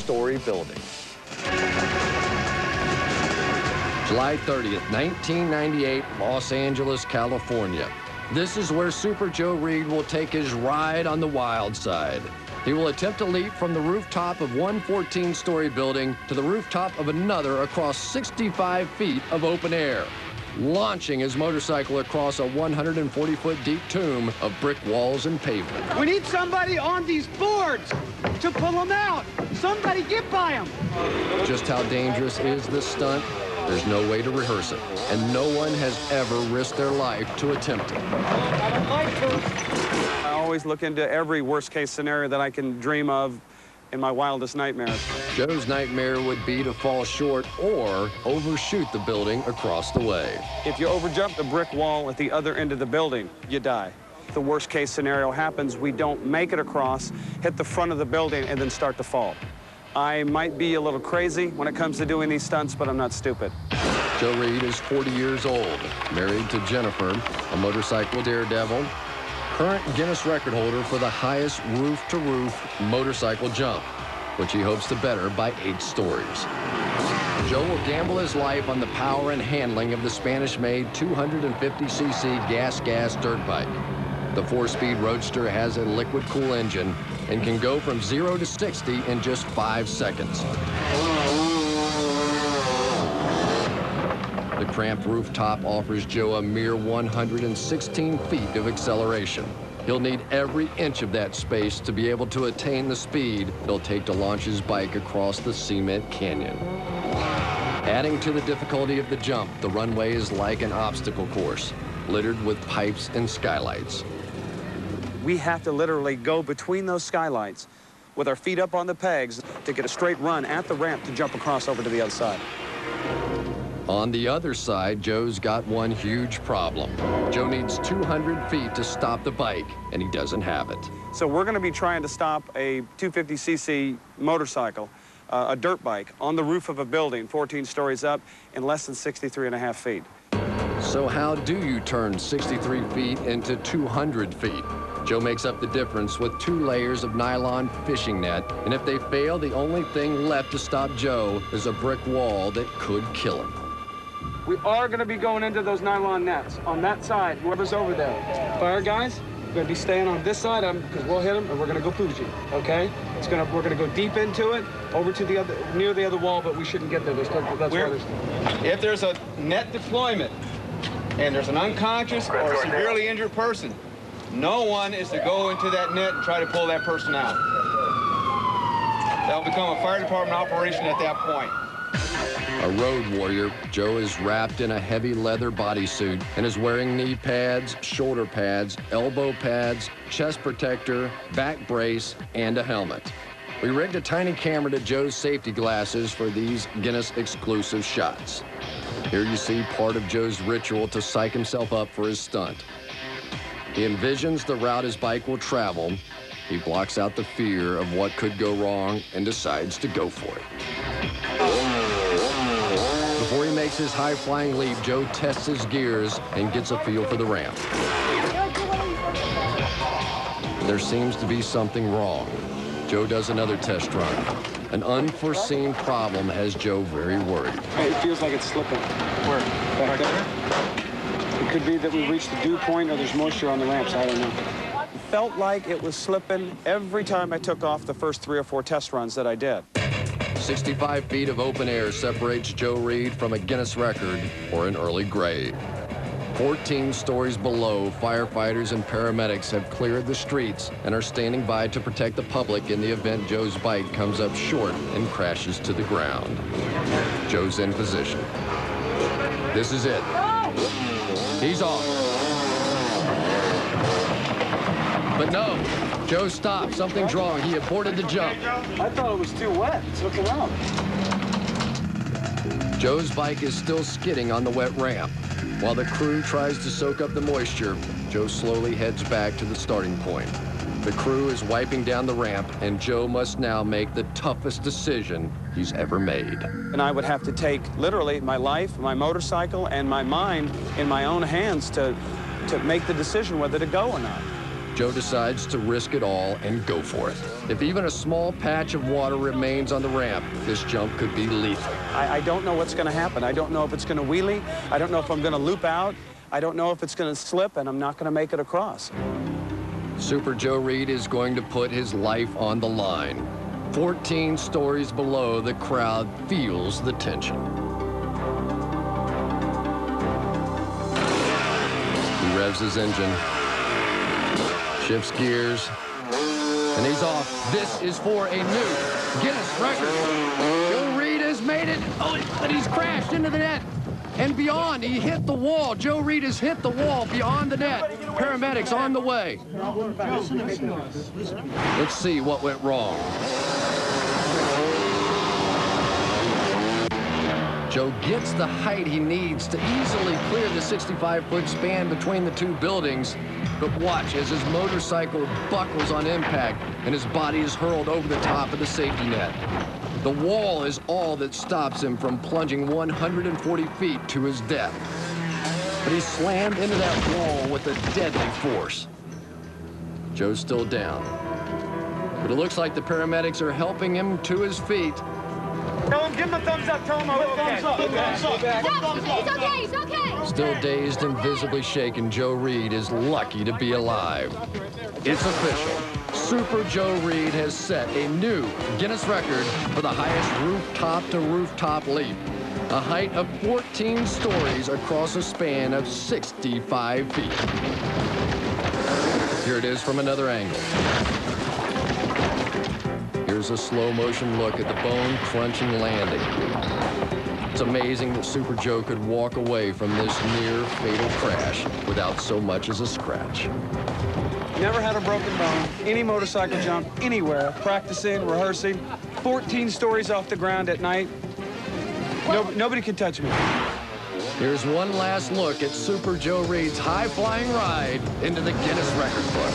14-story building. July 30th, 1998, Los Angeles, California. This is where Super Joe Reed will take his ride on the wild side. He will attempt to leap from the rooftop of one 14-story building to the rooftop of another across 65 feet of open air, launching his motorcycle across a 140-foot deep tomb of brick walls and pavement. We need somebody on these boards to pull them out. Somebody get by them. Just how dangerous is this stunt? There's no way to rehearse it, and no one has ever risked their life to attempt it. I always look into every worst-case scenario that I can dream of in my wildest nightmares. Joe's nightmare would be to fall short or overshoot the building across the way. If you overjump the brick wall at the other end of the building, you die. If the worst-case scenario happens, we don't make it across, hit the front of the building, and then start to fall. I might be a little crazy when it comes to doing these stunts, but I'm not stupid. Joe Reed is 40 years old, married to Jennifer, a motorcycle daredevil, current Guinness record holder for the highest roof-to-roof motorcycle jump, which he hopes to better by 8 stories. Joe will gamble his life on the power and handling of the Spanish-made 250cc gas dirt bike. The 4-speed Roadster has a liquid-cool engine and can go from 0 to 60 in just 5 seconds. The cramped rooftop offers Joe a mere 116 feet of acceleration. He'll need every inch of that space to be able to attain the speed it'll take to launch his bike across the cement canyon. Adding to the difficulty of the jump, the runway is like an obstacle course, littered with pipes and skylights. We have to literally go between those skylights with our feet up on the pegs to get a straight run at the ramp to jump across over to the other side. On the other side, Joe's got one huge problem. Joe needs 200 feet to stop the bike, and he doesn't have it. So we're going to be trying to stop a 250cc motorcycle, a dirt bike, on the roof of a building 14 stories up in less than 63.5 feet. So how do you turn 63 feet into 200 feet? Joe makes up the difference with 2 layers of nylon fishing net, and if they fail, the only thing left to stop Joe is a brick wall that could kill him. We are going to be going into those nylon nets on that side, whoever's over there. Fire guys, we're going to be staying on this side because we'll hit them and we're going to go Fuji, okay? We're going to go deep into it, over to the other, near the other wall, but we shouldn't get there. If there's a net deployment and there's an unconscious or severely injured person, no one is to go into that net and try to pull that person out. That'll become a fire department operation at that point. A road warrior, Joe is wrapped in a heavy leather bodysuit and is wearing knee pads, shoulder pads, elbow pads, chest protector, back brace, and a helmet. We rigged a tiny camera to Joe's safety glasses for these Guinness exclusive shots. Here you see part of Joe's ritual to psych himself up for his stunt. He envisions the route his bike will travel. He blocks out the fear of what could go wrong and decides to go for it. Before he makes his high-flying leap, Joe tests his gears and gets a feel for the ramp. There seems to be something wrong. Joe does another test run. An unforeseen problem has Joe very worried. It feels like it's slipping. Where? Back there. It could be that we reached the dew point or there's moisture on the ramps. I don't know. It felt like it was slipping every time I took off the first 3 or 4 test runs that I did. 65 feet of open air separates Joe Reed from a Guinness record or an early grave. 14 stories below, firefighters and paramedics have cleared the streets and are standing by to protect the public in the event Joe's bike comes up short and crashes to the ground. Joe's in position. This is it. He's off. But no, Joe stopped. Something's wrong. He aborted the jump. I thought it was too wet. It's looking out. Joe's bike is still skidding on the wet ramp. While the crew tries to soak up the moisture, Joe slowly heads back to the starting point. The crew is wiping down the ramp, and Joe must now make the toughest decision he's ever made. And I would have to take, literally, my life, my motorcycle, and my mind in my own hands to make the decision whether to go or not. Joe decides to risk it all and go for it. If even a small patch of water remains on the ramp, this jump could be lethal. I don't know what's going to happen. I don't know if it's going to wheelie. I don't know if I'm going to loop out. I don't know if it's going to slip, and I'm not going to make it across. Super Joe Reed is going to put his life on the line. 14 stories below, the crowd feels the tension. He revs his engine, shifts gears, and he's off. This is for a new Guinness record. Joe Reed has made it. Oh, but he's crashed into the net. And beyond, he hit the wall. Joe Reed has hit the wall beyond the net. Paramedics on the way. Let's see what went wrong. Joe gets the height he needs to easily clear the 65-foot span between the two buildings. But watch as his motorcycle buckles on impact and his body is hurled over the top of the safety net. The wall is all that stops him from plunging 140 feet to his death. But he's slammed into that wall with a deadly force. Joe's still down. But it looks like the paramedics are helping him to his feet. Tell him, give him a thumbs up. Tell him I'm okay. Thumbs up. He's okay. He's okay. Still dazed and visibly shaken, Joe Reed is lucky to be alive. It's official. Super Joe Reed has set a new Guinness record for the highest rooftop-to-rooftop leap. A height of 14 stories across a span of 65 feet. Here it is from another angle. Here's a slow-motion look at the bone-crunching landing. It's amazing that Super Joe could walk away from this near-fatal crash without so much as a scratch. Never had a broken bone, any motorcycle jump, anywhere, practicing, rehearsing, 14 stories off the ground at night. Nobody can touch me. Here's one last look at Super Joe Reed's high-flying ride into the Guinness Record Book.